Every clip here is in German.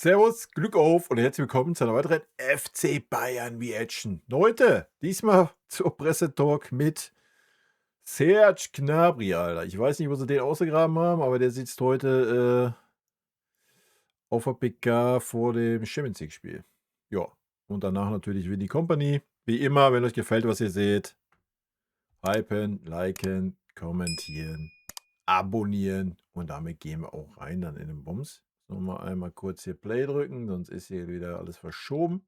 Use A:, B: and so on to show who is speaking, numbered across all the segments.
A: Servus, Glück auf und herzlich willkommen zu einer weiteren FC Bayern Reaction. Heute, diesmal zur Pressetalk mit Serge Gnabry, Alter. Ich weiß nicht, wo sie den ausgegraben haben, aber der sitzt heute auf der PK vor dem Champions League-Spiel. Ja, und danach natürlich Winnie Company. Wie immer, wenn euch gefällt, was ihr seht, hypen, liken, kommentieren, abonnieren und damit gehen wir auch rein dann in den Bums. Nochmal einmal kurz hier Play drücken, sonst ist hier wieder alles verschoben.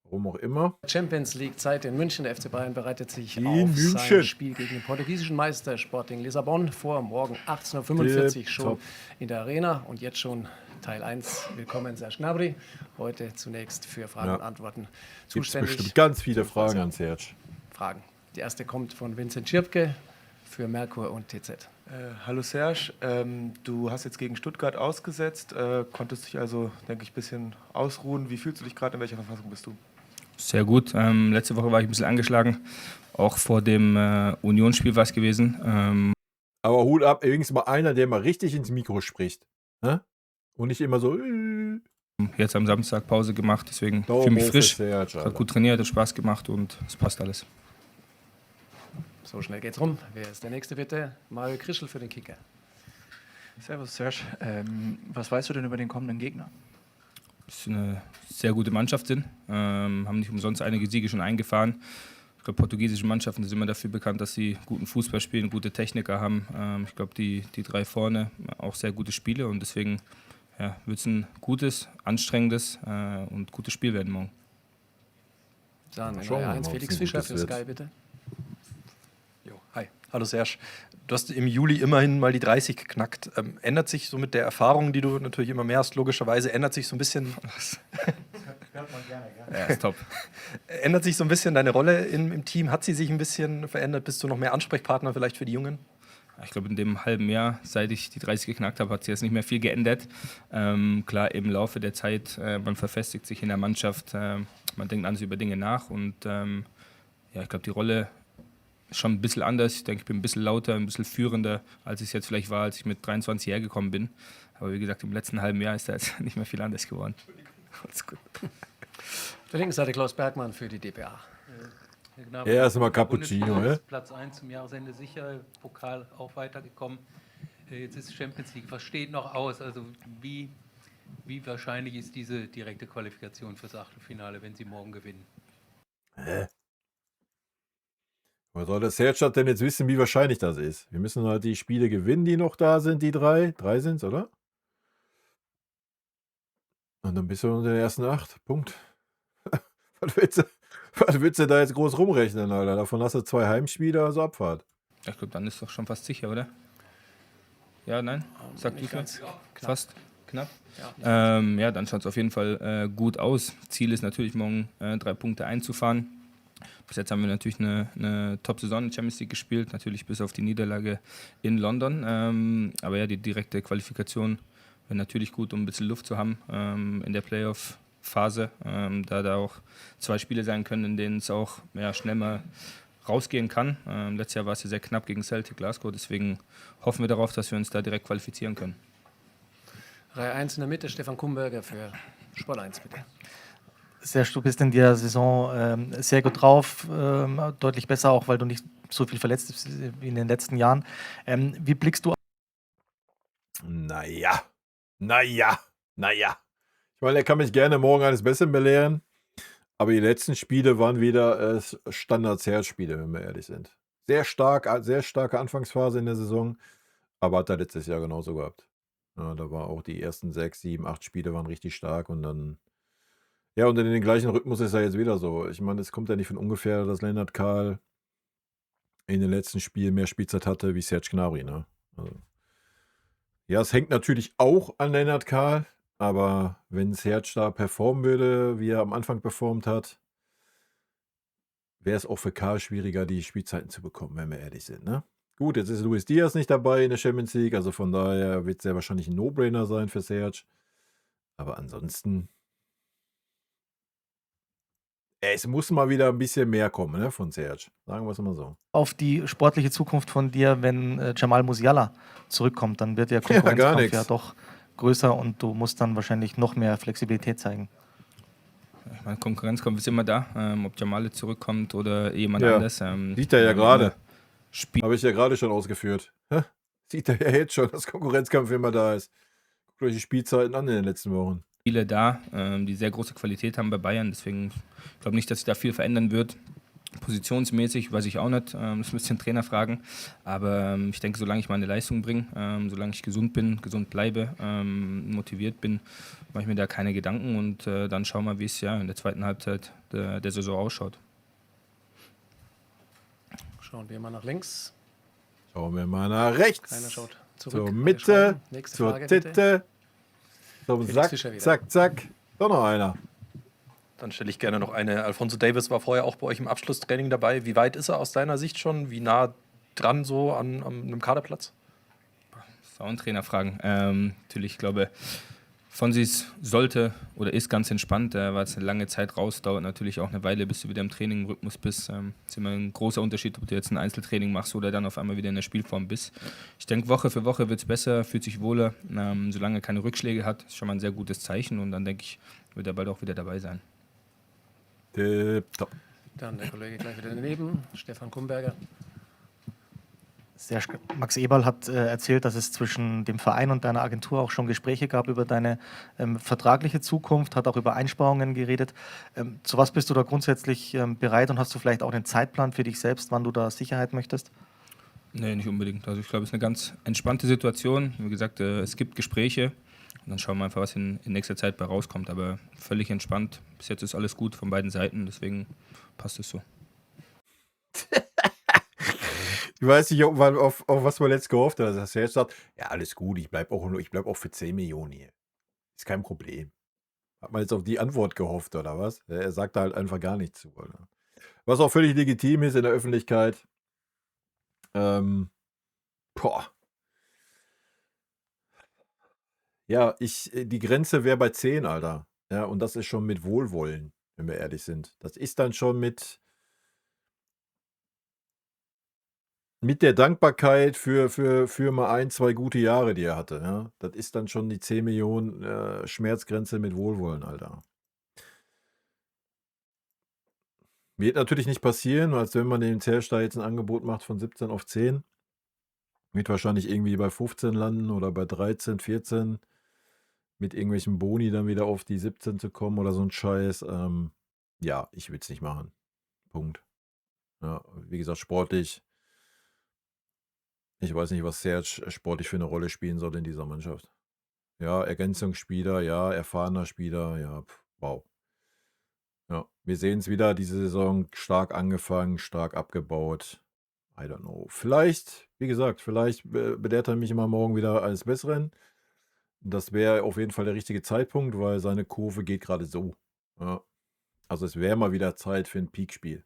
A: Warum auch immer.
B: Champions League Zeit in München. Der FC Bayern bereitet sich
A: In
B: auf
A: München.
B: sein Spiel gegen den portugiesischen Meister Sporting Lissabon vor. Morgen 18:45 Uhr schon in der Arena. Und jetzt schon Teil 1. Willkommen, Serge Gnabry. Heute zunächst für Fragen und Antworten zuständig.
A: Gibt bestimmt ganz viele Fragen an Serge.
B: Fragen. Die erste kommt von Vincent Schirpke für Merkur und TZ.
C: Hallo Serge, du hast jetzt gegen Stuttgart ausgesetzt, konntest dich also, denke ich, ein bisschen ausruhen. Wie fühlst du dich gerade, in welcher Verfassung bist du?
D: Sehr gut. Letzte Woche war ich ein bisschen angeschlagen. Auch vor dem Unionsspiel war es gewesen.
A: Aber Hut ab, übrigens mal einer, der mal richtig ins Mikro spricht. Ne? Und nicht immer so.
D: Jetzt am Samstag Pause gemacht, deswegen fühle mich frisch.
A: Serge,
D: hat gut trainiert, hat Spaß gemacht und es passt alles.
B: So schnell geht's rum. Wer ist der Nächste bitte? Mario Krischl für den Kicker.
E: Servus Serge, was weißt du denn über den kommenden Gegner?
D: Das ist eine sehr gute Mannschaft sind, haben nicht umsonst einige Siege schon eingefahren. Ich glaube, portugiesische Mannschaften sind immer dafür bekannt, dass sie guten Fußball spielen, gute Techniker haben. Ich glaube, die drei vorne auch sehr gute Spiele und deswegen wird es ein gutes, anstrengendes und gutes Spiel werden morgen.
B: Dann in Reihe 1 Felix Fischer für Sky bitte.
F: Hi, hallo Serge. Du hast im Juli immerhin mal die 30 geknackt. Ändert sich so mit der Erfahrung, die du natürlich immer mehr hast, logischerweise, ändert sich so ein bisschen. Das hört man gerne, gell?
D: Ja, ist top.
F: Ändert sich so ein bisschen deine Rolle im Team? Hat sie sich ein bisschen verändert? Bist du noch mehr Ansprechpartner vielleicht für die Jungen?
D: Ich glaube, in dem halben Jahr, seit ich die 30 geknackt habe, hat sich jetzt nicht mehr viel geändert. Klar, im Laufe der Zeit, man verfestigt sich in der Mannschaft, man denkt anders über Dinge nach und ich glaube, die Rolle schon ein bisschen anders. Ich denke, ich bin ein bisschen lauter, ein bisschen führender, als ich es jetzt vielleicht war, als ich mit 23 hergekommen bin. Aber wie gesagt, im letzten halben Jahr ist da jetzt nicht mehr viel anders geworden. Alles gut.
B: Auf der linken Seite Klaus Bergmann für die dpa.
A: Er ist immer Cappuccino, ne?
G: Platz 1 zum Jahresende sicher, Pokal auch weitergekommen. Jetzt ist Champions League. Was steht noch aus? Also wie wahrscheinlich ist diese direkte Qualifikation fürs Achtelfinale, wenn Sie morgen gewinnen?
A: Was soll der Serge denn jetzt wissen, wie wahrscheinlich das ist? Wir müssen halt die Spiele gewinnen, die noch da sind, die drei. 3 sind es, oder? Und dann bist du unter den ersten 8. Punkt. Was willst du da jetzt groß rumrechnen, Alter? Davon hast du 2 Heimspiele, also Abfahrt.
D: Ich glaube, dann ist doch schon fast sicher, oder? Ja, nein? Sagt du es? Fast? Knapp? Ja, dann schaut es auf jeden Fall gut aus. Ziel ist natürlich, morgen 3 Punkte einzufahren. Bis jetzt haben wir natürlich eine Top-Saison in Champions League gespielt, natürlich bis auf die Niederlage in London. Aber ja, die direkte Qualifikation wäre natürlich gut, um ein bisschen Luft zu haben in der Playoff-Phase, da auch 2 Spiele sein können, in denen es auch schnell mal rausgehen kann. Letztes Jahr war es ja sehr knapp gegen Celtic Glasgow, deswegen hoffen wir darauf, dass wir uns da direkt qualifizieren können.
B: Reihe 1 in der Mitte, Stefan Kumberger für Sport 1 bitte.
E: Serge, du bist in der Saison sehr gut drauf, deutlich besser auch, weil du nicht so viel verletzt bist wie in den letzten Jahren. Wie blickst du?
A: Naja. Ich meine, er kann mich gerne morgen eines Besseren belehren, aber die letzten Spiele waren wieder Standard-Serge-Spiele, wenn wir ehrlich sind. Sehr starke Anfangsphase in der Saison, aber hat er letztes Jahr genauso gehabt. Ja, da war auch die ersten 6, 7, 8 Spiele waren richtig stark und dann und in den gleichen Rhythmus ist er jetzt wieder so. Ich meine, es kommt ja nicht von ungefähr, dass Lennart Kahl in den letzten Spielen mehr Spielzeit hatte wie Serge Gnabry, ne? Also, ja, es hängt natürlich auch an Lennart Kahl, aber wenn Serge da performen würde, wie er am Anfang performt hat, wäre es auch für Kahl schwieriger, die Spielzeiten zu bekommen, wenn wir ehrlich sind, ne? Gut, jetzt ist Luis Diaz nicht dabei in der Champions League, also von daher wird es sehr wahrscheinlich ein No-Brainer sein für Serge. Aber ansonsten es muss mal wieder ein bisschen mehr kommen, ne, von Serge. Sagen wir es mal so.
E: Auf die sportliche Zukunft von dir, wenn Jamal Musiala zurückkommt, dann wird der
A: gar
E: Konkurrenzkampf
A: nix.
E: ja doch größer und du musst dann wahrscheinlich noch mehr Flexibilität zeigen.
D: Ich meine, Konkurrenzkampf ist immer da, ob Jamale zurückkommt oder jemand
A: Ja,
D: anders.
A: sieht er ja gerade.
D: Spiel
A: Habe ich ja gerade schon ausgeführt. Hä? Sieht er ja jetzt schon, dass Konkurrenzkampf immer da ist. Guckt euch die Spielzeiten an in den letzten Wochen.
D: Spiele da, die sehr große Qualität haben bei Bayern. Deswegen glaube ich nicht, dass sich da viel verändern wird. Positionsmäßig weiß ich auch nicht. Das müsst ihr den Trainer fragen. Aber ich denke, solange ich meine Leistung bringe, solange ich gesund bin, gesund bleibe, motiviert bin, mache ich mir da keine Gedanken. Und dann schauen wir, wie es ja in der zweiten Halbzeit der Saison ausschaut.
B: Schauen wir mal nach links.
A: Schauen wir mal nach rechts.
B: Keiner schaut zurück.
A: Zur
B: Alle
A: Mitte,
B: schweigen. Nächste
A: zur
B: Frage, bitte.
A: Titte, zum
B: Felix
A: Sack,
B: Fischer wieder.
A: zack, zack. Doch noch einer.
F: Dann stelle ich gerne noch eine. Alphonso Davies war vorher auch bei euch im Abschlusstraining dabei. Wie weit ist er aus deiner Sicht schon? Wie nah dran so an einem Kaderplatz?
D: Das ist auch ein Trainer fragen. Natürlich, ich glaube, Fonsis sollte oder ist ganz entspannt. Er war jetzt eine lange Zeit raus, dauert natürlich auch eine Weile, bis du wieder im Training im Rhythmus bist. Ist immer ein großer Unterschied, ob du jetzt ein Einzeltraining machst oder dann auf einmal wieder in der Spielform bist. Ich denke, Woche für Woche wird es besser, fühlt sich wohler. Solange er keine Rückschläge hat, ist schon mal ein sehr gutes Zeichen und dann denke ich, wird er bald auch wieder dabei sein.
A: Tipptopp.
B: Dann der Kollege gleich wieder daneben, Stefan Kumberger.
E: Max Eberl hat erzählt, dass es zwischen dem Verein und deiner Agentur auch schon Gespräche gab über deine vertragliche Zukunft, hat auch über Einsparungen geredet. Zu was bist du da grundsätzlich bereit und hast du vielleicht auch einen Zeitplan für dich selbst, wann du da Sicherheit möchtest?
D: Nee, nicht unbedingt. Also ich glaube, es ist eine ganz entspannte Situation. Wie gesagt, es gibt Gespräche und dann schauen wir einfach, was in nächster Zeit bei rauskommt. Aber völlig entspannt. Bis jetzt ist alles gut von beiden Seiten, deswegen passt es so.
A: Ich weiß nicht, auf was man letzt gehofft hat, dass er jetzt sagt, ja, alles gut, ich bleib auch für 10 Millionen hier. Ist kein Problem. Hat man jetzt auf die Antwort gehofft, oder was? Er sagt da halt einfach gar nichts zu. Oder? Was auch völlig legitim ist in der Öffentlichkeit. Boah. Ja, die Grenze wäre bei 10, Alter. Ja, und das ist schon mit Wohlwollen, wenn wir ehrlich sind. Das ist dann schon mit der Dankbarkeit für mal 1, 2 gute Jahre, die er hatte. Ja? Das ist dann schon die 10 Millionen Schmerzgrenze mit Wohlwollen, Alter. Wird natürlich nicht passieren, als wenn man dem Zersch da jetzt ein Angebot macht von 17 auf 10. Wird wahrscheinlich irgendwie bei 15 landen oder bei 13, 14. Mit irgendwelchen Boni dann wieder auf die 17 zu kommen oder so ein Scheiß. Ja, ich will es nicht machen. Punkt. Ja, wie gesagt, sportlich. Ich weiß nicht, was Serge sportlich für eine Rolle spielen soll in dieser Mannschaft. Ja, Ergänzungsspieler, ja, erfahrener Spieler, ja, wow. Ja, wir sehen es wieder, diese Saison stark angefangen, stark abgebaut. I don't know. Vielleicht, wie gesagt, vielleicht belehrt er mich immer morgen wieder eines Besseren. Das wäre auf jeden Fall der richtige Zeitpunkt, weil seine Kurve geht gerade so. Ja. Also es wäre mal wieder Zeit für ein Peakspiel.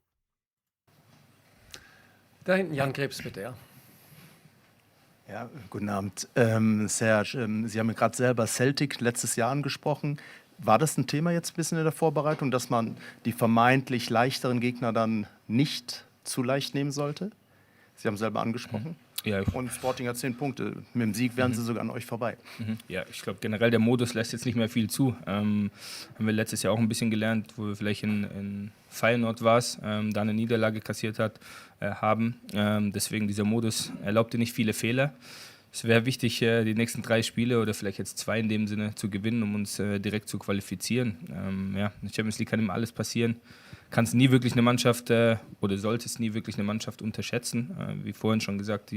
B: Da hinten Jan Krebs, bitte, ja.
H: Ja, guten Abend. Serge, Sie haben gerade selber Celtic letztes Jahr angesprochen. War das ein Thema jetzt ein bisschen in der Vorbereitung, dass man die vermeintlich leichteren Gegner dann nicht zu leicht nehmen sollte? Sie haben selber angesprochen.
D: Ja,
H: Und Sporting hat 10 Punkte. Mit dem Sieg wären sie sogar an euch vorbei.
D: Ja, ich glaube generell der Modus lässt jetzt nicht mehr viel zu. Haben wir letztes Jahr auch ein bisschen gelernt, wo wir vielleicht in Feyenoord war es, da eine Niederlage kassiert haben. Deswegen dieser Modus erlaubte nicht viele Fehler. Es wäre wichtig, die nächsten 3 Spiele oder vielleicht jetzt 2 in dem Sinne zu gewinnen, um uns direkt zu qualifizieren. In der Champions League kann immer alles passieren. Kannst nie wirklich eine Mannschaft oder solltest nie wirklich eine Mannschaft unterschätzen. Wie vorhin schon gesagt,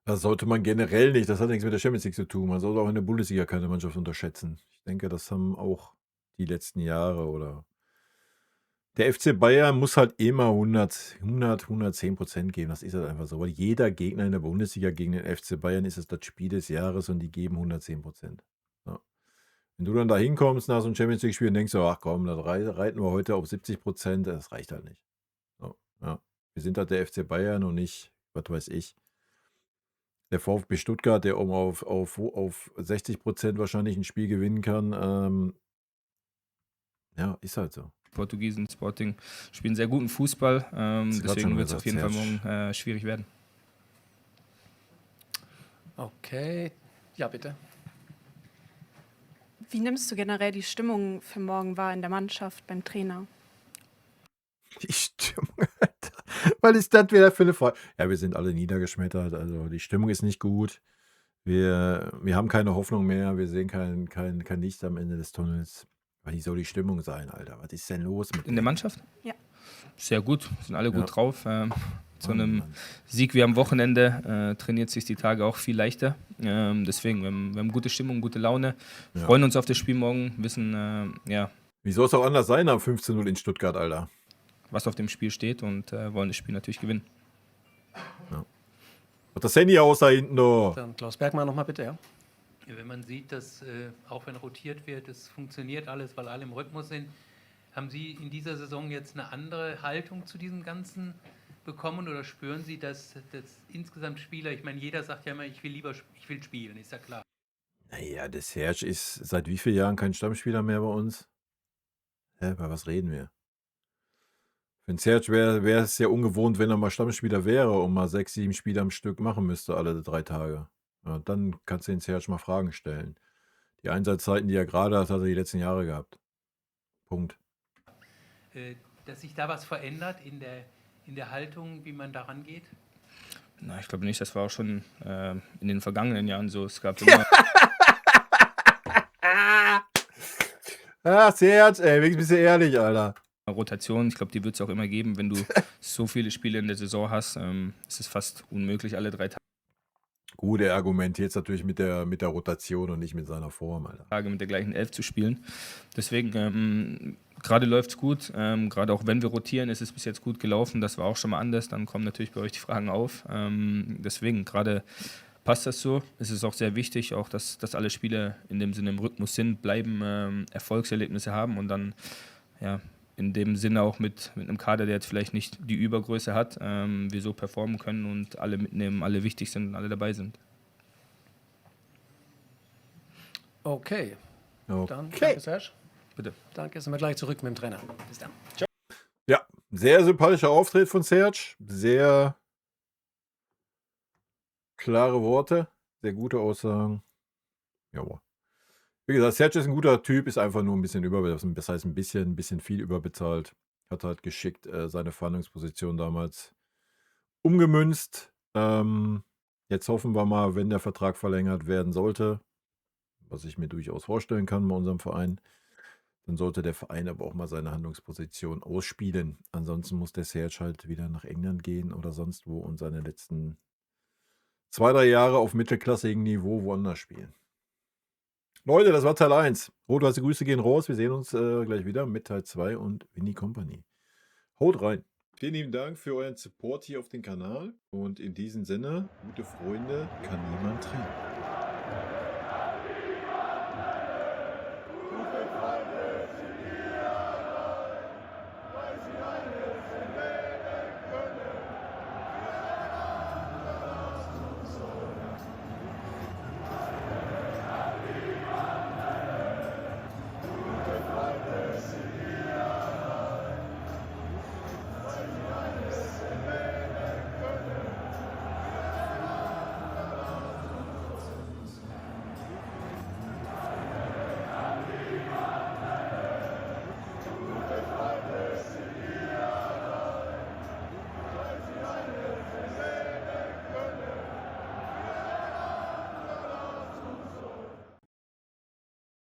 A: Das sollte man generell nicht. Das hat nichts mit der Champions League zu tun. Man sollte auch in der Bundesliga keine Mannschaft unterschätzen. Ich denke, das haben auch die letzten Jahre oder. Der FC Bayern muss halt immer 110% geben. Das ist halt einfach so. Weil jeder Gegner in der Bundesliga gegen den FC Bayern ist es das Spiel des Jahres und die geben 110%. Ja. Wenn du dann da hinkommst nach so einem Champions League-Spiel und denkst, so, ach komm, da reiten wir heute auf 70%, das reicht halt nicht. So, ja. Wir sind halt der FC Bayern und nicht, was weiß ich, der VfB Stuttgart, der auf 60% wahrscheinlich ein Spiel gewinnen kann. Ja, ist halt so.
D: Portugiesen Sporting spielen sehr guten Fußball. Deswegen wird es auf jeden Fall
A: Serge.
D: morgen schwierig werden.
B: Okay, ja bitte.
I: Wie nimmst du generell die Stimmung für morgen wahr in der Mannschaft, beim Trainer?
A: Die Stimmung, Alter. Was ist das wieder für eine Frage? Ja, wir sind alle niedergeschmettert. Also die Stimmung ist nicht gut. Wir haben keine Hoffnung mehr. Wir sehen kein Licht am Ende des Tunnels. Wie soll die Stimmung sein, Alter? Was ist denn los mit
D: In der Mannschaft?
I: Ja.
D: Sehr gut, sind alle gut
A: Ja.
D: drauf. Zu einem
A: Mann.
D: Sieg wie am Wochenende trainiert sich die Tage auch viel leichter. Deswegen, wir haben gute Stimmung, gute Laune,
A: Ja.
D: freuen uns auf das Spiel morgen, wissen,
A: Wie soll es auch anders sein am 15:0 in Stuttgart, Alter?
D: was auf dem Spiel steht und wollen das Spiel natürlich gewinnen.
A: Hat das Handy aus da hinten, du?
B: Dann Klaus Bergmann nochmal bitte, ja.
G: Ja, wenn man sieht, dass auch wenn rotiert wird, es funktioniert alles, weil alle im Rhythmus sind, haben Sie in dieser Saison jetzt eine andere Haltung zu diesem Ganzen bekommen oder spüren Sie, dass insgesamt Spieler, ich meine, jeder sagt ja immer, ich will spielen, ist ja klar.
A: Naja, der Serge ist seit wie vielen Jahren kein Stammspieler mehr bei uns? Bei was reden wir? Für den Serge wäre es ja ungewohnt, wenn er mal Stammspieler wäre und mal 6, 7 Spiele am Stück machen müsste, alle 3 Tage. Ja, dann kannst du den Serge mal Fragen stellen. Die Einsatzzeiten, die er gerade hat er die letzten Jahre gehabt. Punkt.
G: Dass sich da was verändert in der Haltung, wie man daran geht?
D: Na, ich glaube nicht, das war auch schon in den vergangenen Jahren so. Es gab immer
A: Serge, ey, wenigstens bist du ehrlich, Alter.
D: Rotation. Ich glaube, die wird es auch immer geben. Wenn du so viele Spiele in der Saison hast, ist es fast unmöglich, alle 3
A: Gut, er argumentiert jetzt natürlich mit der Rotation und nicht mit seiner Form, Alter.
D: Tage mit der gleichen 11 zu spielen. Deswegen, gerade läuft es gut. Gerade auch wenn wir rotieren, ist es bis jetzt gut gelaufen. Das war auch schon mal anders. Dann kommen natürlich bei euch die Fragen auf. Deswegen, gerade passt das so. Es ist auch sehr wichtig, auch dass alle Spieler in dem Sinne im Rhythmus sind, bleiben, Erfolgserlebnisse haben und dann, ja, in dem Sinne auch mit einem Kader, der jetzt vielleicht nicht die Übergröße hat, wir so performen können und alle mitnehmen, alle wichtig sind und alle dabei sind.
B: Okay. Dann
A: Okay.
B: danke, Serge.
D: Bitte.
B: Danke, sind wir gleich zurück mit dem Trainer. Bis dann.
A: Ja, sehr sympathischer Auftritt von Serge. Sehr klare Worte, sehr gute Aussagen. Jawohl. Wie gesagt, Serge ist ein guter Typ, ist einfach nur ein bisschen überbezahlt. Das heißt, ein bisschen viel überbezahlt. Hat halt geschickt seine Verhandlungsposition damals umgemünzt. Jetzt hoffen wir mal, wenn der Vertrag verlängert werden sollte, was ich mir durchaus vorstellen kann bei unserem Verein, dann sollte der Verein aber auch mal seine Handlungsposition ausspielen. Ansonsten muss der Serge halt wieder nach England gehen oder sonst wo und seine letzten 2, 3 Jahre auf mittelklassigem Niveau woanders spielen. Leute, das war Teil 1. Rot-weiße Grüße gehen raus. Wir sehen uns gleich wieder mit Teil 2 und Winnie Company. Haut rein. Vielen lieben Dank für euren Support hier auf dem Kanal. Und in diesem Sinne, gute Freunde kann niemand trennen.